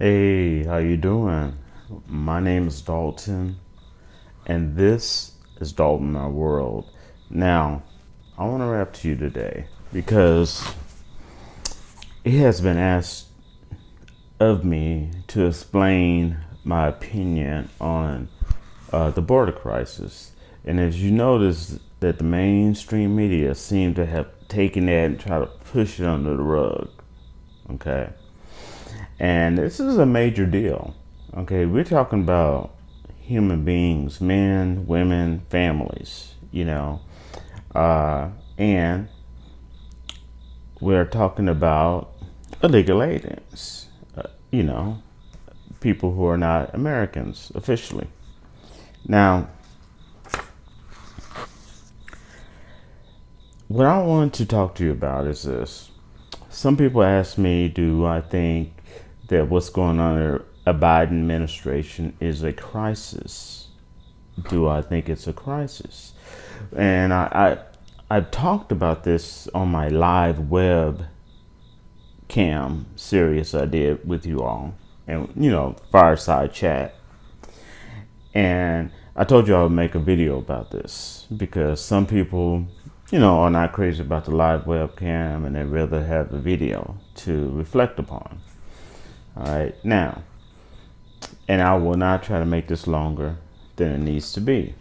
Hey, how you doing? My name is Dalton, and this is Dalton Our World. Now, I want to rap to you today because it has been asked of me to explain my opinion on the border crisis. And as you notice, that the mainstream media seem to have taken that and try to push it under the rug. Okay. And this is a major deal. Okay, we're talking about human beings, men, women, families, and we're talking about illegal aliens, you know, people who are not Americans officially. Now, what I want to talk to you about is this. Some people ask me, do I think that what's going on in a Biden administration is a crisis? Do I think it's a crisis? And I've talked about this on my live web cam series I did with you all, and fireside chat. And I told you I would make a video about this because some people, are not crazy about the live webcam and they rather have the video to reflect upon. All right, now, and I will not try to make this longer than it needs to be.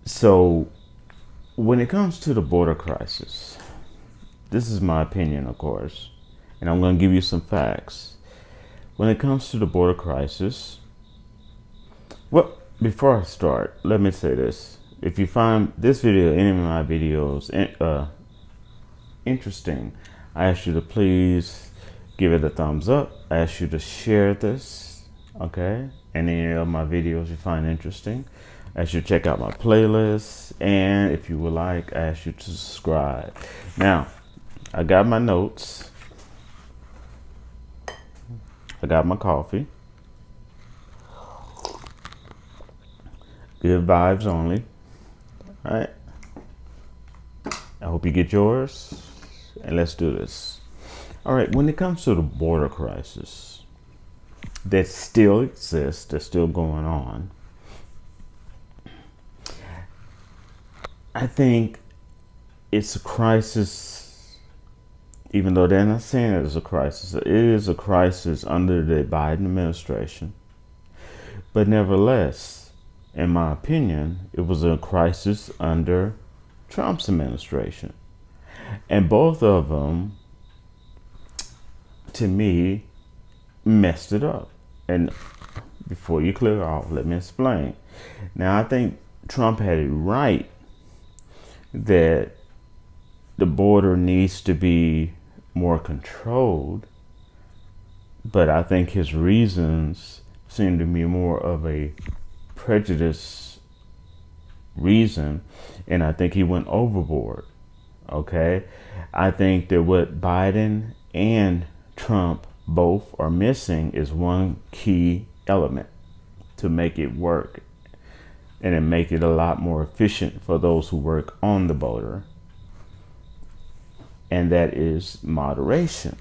So, when it comes to the border crisis, this is my opinion, of course, and I'm going to give you some facts. When it comes to the border crisis, well, before I start, let me say this. If you find this video, any of my videos, interesting, I ask you to please give it a thumbs up. I ask you to share this, okay? And any of my videos you find interesting. I ask you to check out my playlist. And if you would like, I ask you to subscribe. Now, I got my notes. I got my coffee. Good vibes only. All right. I hope you get yours. And let's do this. All right. When it comes to the border crisis that still exists, that's still going on, I think it's a crisis, even though they're not saying it is a crisis. It is a crisis under the Biden administration. But nevertheless, in my opinion, it was a crisis under Trump's administration. And both of them, to me, messed it up. And before you clear off, let me explain. Now, I think Trump had it right that the border needs to be more controlled. But I think his reasons seem to be more of a prejudice reason. And I think he went overboard. Okay, I think that what Biden and Trump both are missing is one key element to make it work and then make it a lot more efficient for those who work on the border. And that is moderation.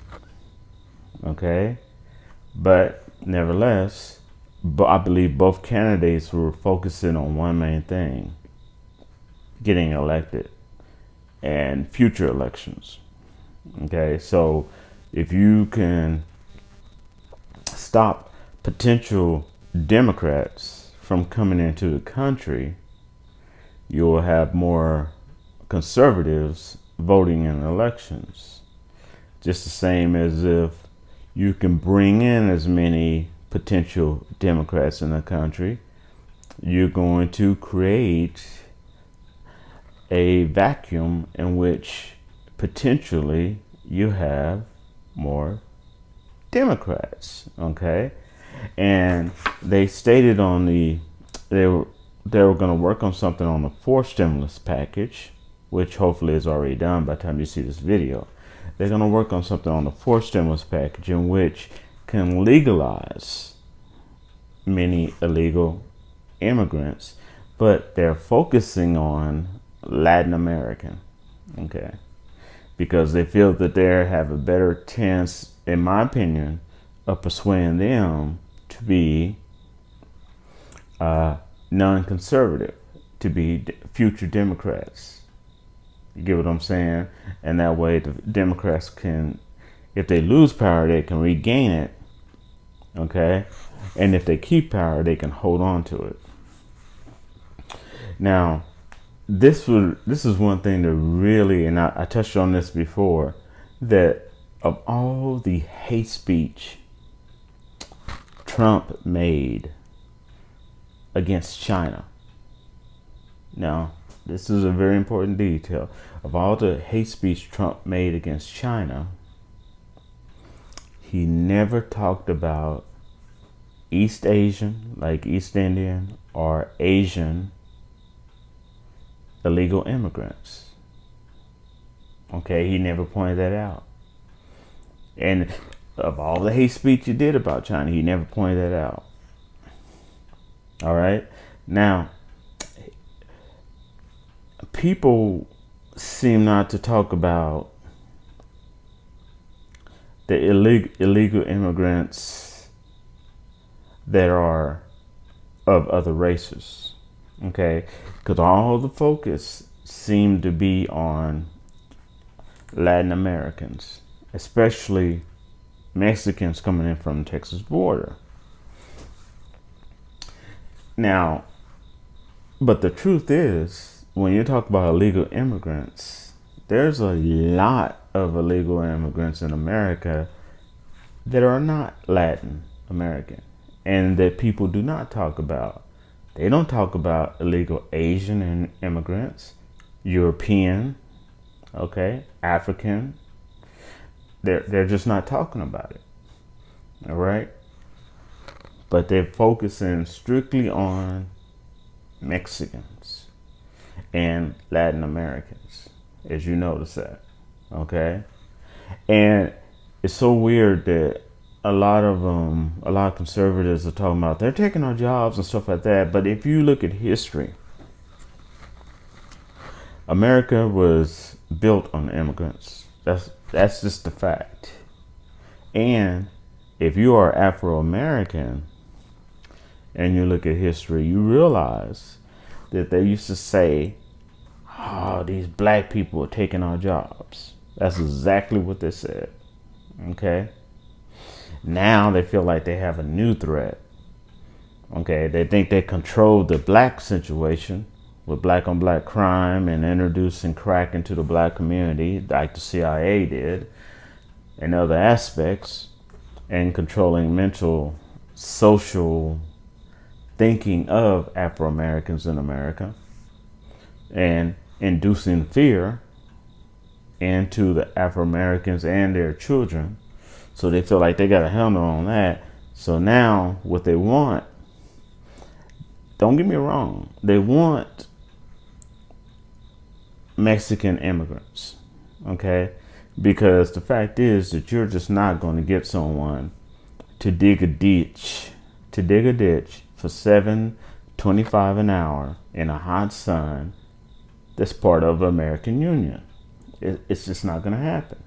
Okay, but nevertheless, I believe both candidates were focusing on one main thing: getting elected and future elections. Okay, so if you can stop potential Democrats from coming into the country, you'll have more conservatives voting in elections. Just the same as if you can bring in as many potential Democrats in the country, you're going to create a vacuum in which potentially you have more Democrats. Okay, and they stated on they were going to work on something on the fourth stimulus package, which hopefully is already done by the time you see this video. They're going to work on something on the fourth stimulus package in which can legalize many illegal immigrants, but they're focusing on Latin American. Okay. because they feel that they have a better chance, in my opinion, of persuading them to be non-conservative, to be future Democrats. You get what I'm saying? And that way the Democrats can, if they lose power, they can regain it. Okay? And if they keep power, they can hold on to it. Now, this is one thing that really, and I touched on this before, that of all the hate speech Trump made against China. Now, this is a very important detail. Of all the hate speech Trump made against China, he never talked about East Asian, like East Indian, or Asian illegal immigrants. Okay, he never pointed that out. And of all the hate speech he did about China, he never pointed that out. All right. Now, people seem not to talk about the illegal immigrants that are of other races. Okay, because all the focus seemed to be on Latin Americans, especially Mexicans coming in from the Texas border. Now, but the truth is, when you talk about illegal immigrants, there's a lot of illegal immigrants in America that are not Latin American and that people do not talk about. They don't talk about illegal Asian immigrants, European, okay, African. They're just not talking about it. All right? But they're focusing strictly on Mexicans and Latin Americans, as you notice that. Okay? And it's so weird that a lot of conservatives are talking about they're taking our jobs and stuff like that. But if you look at history, America was built on immigrants. That's just the fact. And if you are Afro-American and you look at history, you realize that they used to say, "Oh, these black people are taking our jobs." That's exactly what they said. Okay? Now they feel like they have a new threat. Okay? They think they control the black situation with black on black crime and introducing crack into the black community like the CIA did and other aspects, and controlling mental, social thinking of Afro-Americans in America and inducing fear into the Afro-Americans and their children. So they feel like they got a handle on that. So now what they want, don't get me wrong, they want Mexican immigrants, okay? Because the fact is that you're just not going to get someone to dig a ditch for $7.25 an hour in a hot sun that's part of the American Union. It's just not going to happen.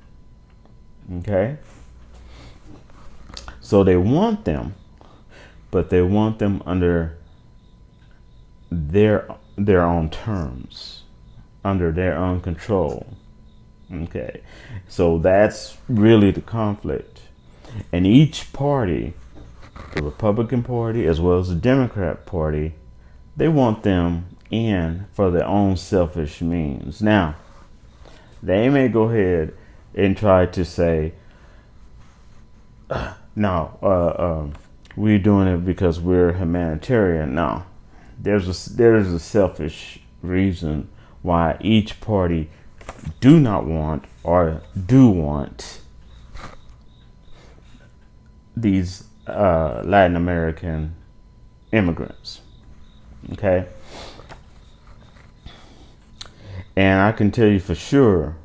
Okay? So they want them, but they want them under their own terms, under their own control. Okay? So that's really the conflict. And each party, the Republican Party as well as the Democrat Party, they want them in for their own selfish means. Now, they may go ahead and try to say, no, we're doing it because we're humanitarian. No, there's a selfish reason why each party do not want or do want these Latin American immigrants. Okay? And I can tell you for sure,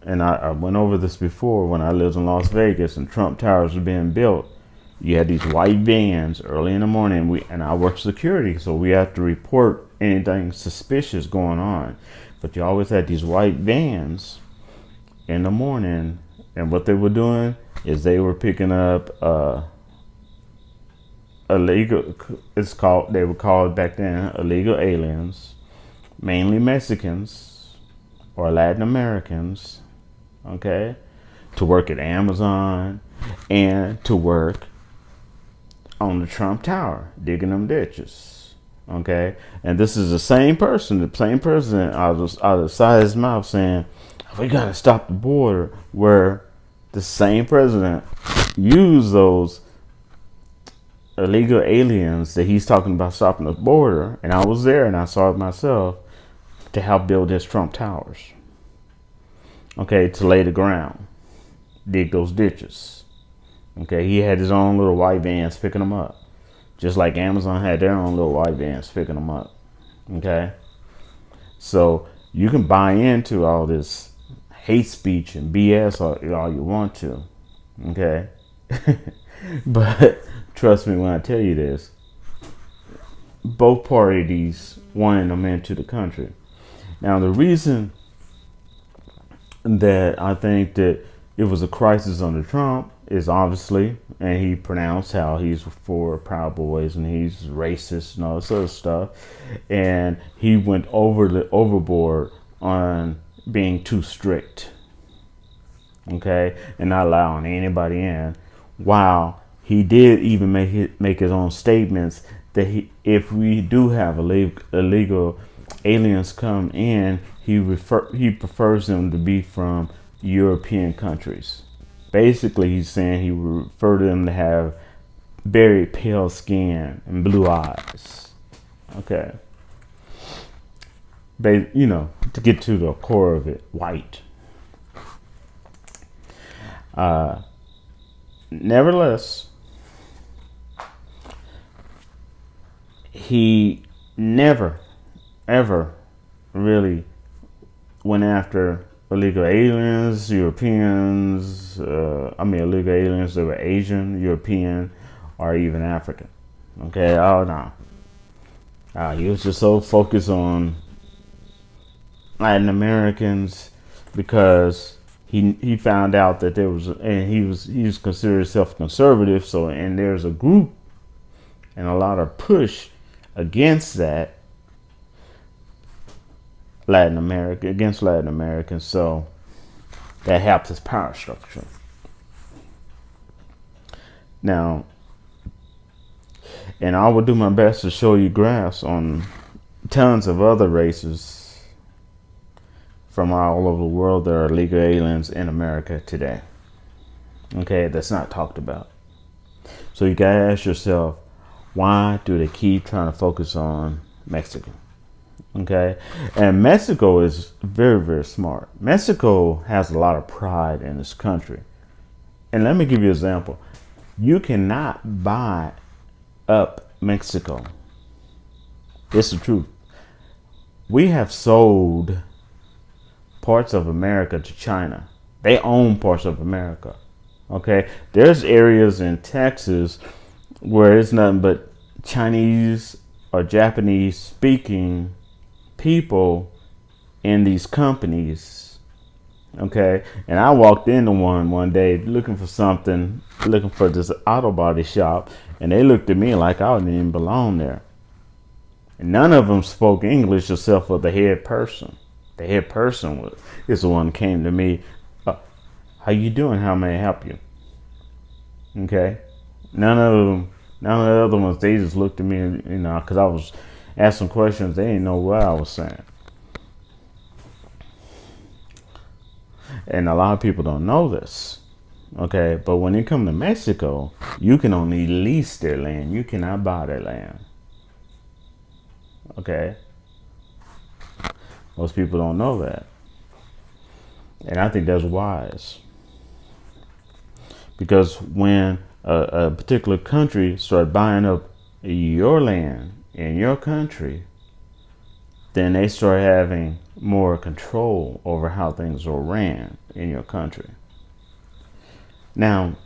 and I went over this before when I lived in Las Vegas and Trump Towers were being built. You had these white vans early in the morning, and I work security, so we have to report anything suspicious going on. But you always had these white vans, in the morning, and what they were doing is they were picking up illegal. They were called back then illegal aliens, mainly Mexicans or Latin Americans. Okay, to work at Amazon and to work on the Trump Tower, digging them ditches. Okay, and this is the same person out of the side of his mouth saying, we gotta stop the border, where the same president used those illegal aliens that he's talking about stopping the border, and I was there and I saw it myself, to help build his Trump Towers. Okay, to lay the ground, dig those ditches. Okay, he had his own little white vans picking them up, just like Amazon had their own little white vans picking them up. Okay, so you can buy into all this hate speech and BS all you want to. Okay, but trust me when I tell you this, both parties wanted them into the country. Now, the reason that I think that it was a crisis under Trump is obviously, and he pronounced how he's for Proud Boys and he's racist and all this other stuff, and he went overboard on being too strict, okay, and not allowing anybody in. Wow, he did even make his own statements that if we do have illegal aliens come in, he prefers them to be from European countries. Basically, he's saying he would prefer them to have very pale skin and blue eyes. Okay. To get to the core of it, white. Nevertheless, he never, ever really went after illegal aliens, Europeans. Illegal aliens that were Asian, European, or even African. Okay, oh no. He was just so focused on Latin Americans because he found out that there was, and he was considered himself conservative. So, and there's a group and a lot of push against that against Latin Americans. So that helps his power structure. Now, and I will do my best to show you graphs on tons of other races from all over the world that are illegal aliens in America today. Okay, that's not talked about. So you gotta ask yourself, why do they keep trying to focus on Mexico? Okay, and Mexico is very, very smart. Mexico has a lot of pride in this country. And let me give you an example. You cannot buy up Mexico. It's the truth. We have sold parts of America to China. They own parts of America. Okay, there's areas in Texas where it's nothing but Chinese or Japanese speaking people in these companies. Okay, and I walked into one day looking for this auto body shop, and they looked at me like I didn't even belong there. And none of them spoke English except for the head person. The head person is the one that came to me. How you doing? How may I help you? Okay, none of the other ones, they just looked at me, because I was asking questions. They didn't know what I was saying. And a lot of people don't know this. Okay, but when it comes to Mexico, you can only lease their land. You cannot buy their land. Okay, most people don't know that. And I think that's wise. Because when a particular country starts buying up your land in your country, then they start having more control over how things are ran in your country. Now,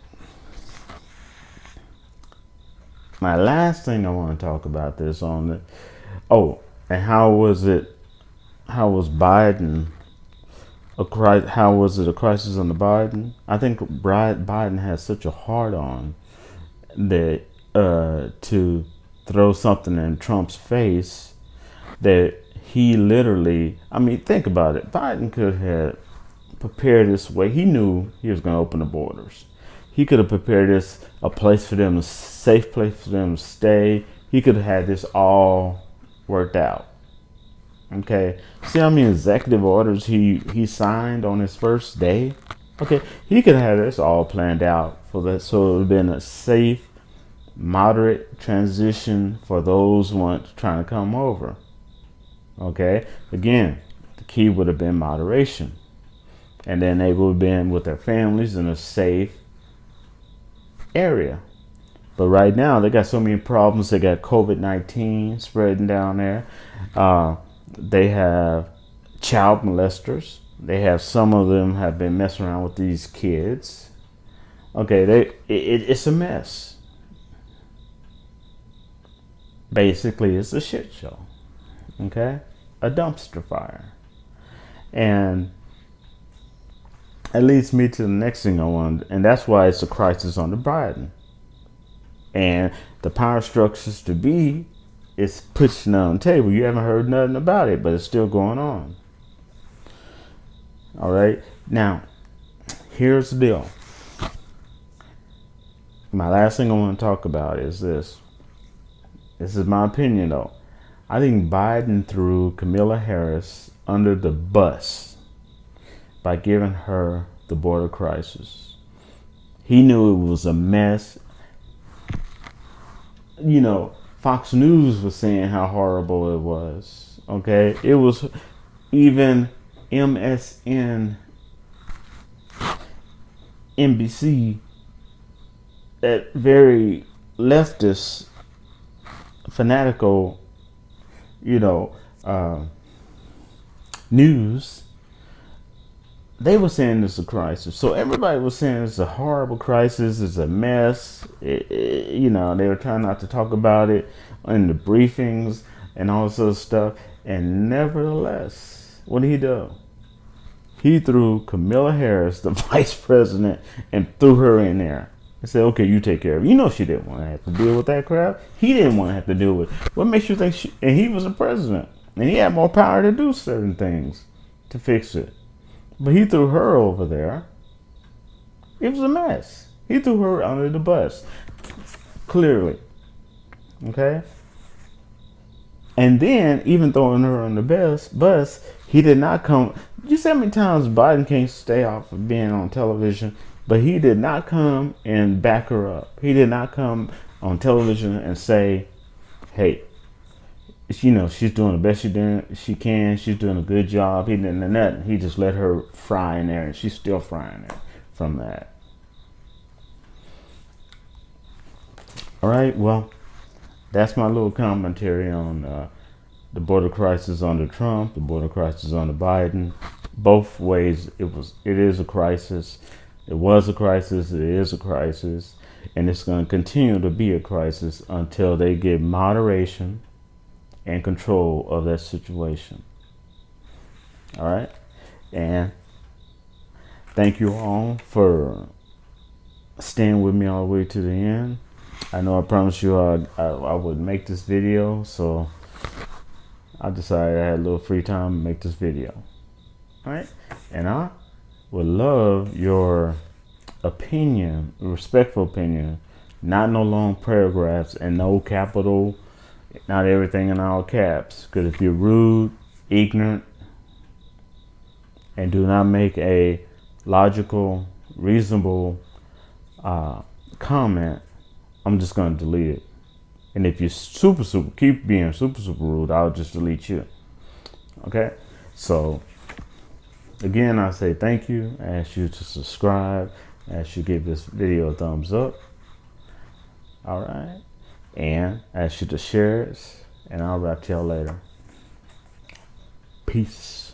my last thing I want to talk about this on the, and how was Biden How was it a crisis on the Biden? I think Biden has such a hard on that to throw something in Trump's face that he literally, I mean, think about it. Biden could have prepared this way. He knew he was going to open the borders. He could have prepared this a place for them, a safe place for them to stay. He could have had this all worked out. Okay, see how many executive orders he signed on his first day? Okay, he could have this all planned out for that, so it would have been a safe, moderate transition for those who want trying to come over. Okay, again, the key would have been moderation, and then they would have been with their families in a safe area. But right now they got so many problems. They got COVID-19 spreading down there. They have child molesters. They have, some of them have been messing around with these kids. Okay, it's a mess. Basically, it's a shit show. Okay, a dumpster fire. And that leads me to the next thing I want, and that's why it's a crisis under Biden. And the power structures to be, it's pushing on the table. You haven't heard nothing about it, but it's still going on. All right. Now, here's the deal. My last thing I want to talk about is this. This is my opinion, though. I think Biden threw Kamala Harris under the bus by giving her the border crisis. He knew it was a mess. You know, Fox News was saying how horrible it was. Okay, it was, even MSN, NBC, that very leftist, fanatical, news, they were saying it's a crisis. So everybody was saying it's a horrible crisis, it's a mess. They were trying not to talk about it in the briefings and all this other stuff. And nevertheless, what did he do? He threw Kamala Harris, the vice president, and threw her in there. And said, okay, you take care of it. She didn't want to have to deal with that crap. He didn't want to have to deal with it. What makes you think and he was the president. And he had more power to do certain things to fix it. But he threw her over there. It was a mess. He threw her under the bus. Clearly. Okay? And then, even throwing her on the bus, he did not come. You see how many times Biden can't stay off of being on television, but he did not come and back her up. He did not come on television and say, hey, she's doing the best she can. She's doing a good job. He didn't do nothing. He just let her fry in there, and she's still frying there from that. All right, well, that's my little commentary on the border crisis under Trump, the border crisis under Biden. Both ways, it is a crisis. It was a crisis. It is a crisis, and it's going to continue to be a crisis until they get moderation and control of that situation. All right, and thank you all for staying with me all the way to the end. I know I promised you I would make this video, so I decided I had a little free time to make this video. All right, and I would love your opinion, respectful opinion, not no long paragraphs and no capital, not everything in all caps. Because if you're rude, ignorant, and do not make a logical, reasonable comment, I'm just going to delete it. And if you keep being super rude, I'll just delete you. Okay? So, again, I say thank you. I ask you to subscribe. I ask you to give this video a thumbs up. All right? And I ask you to share it. And I'll wrap to y'all later. Peace.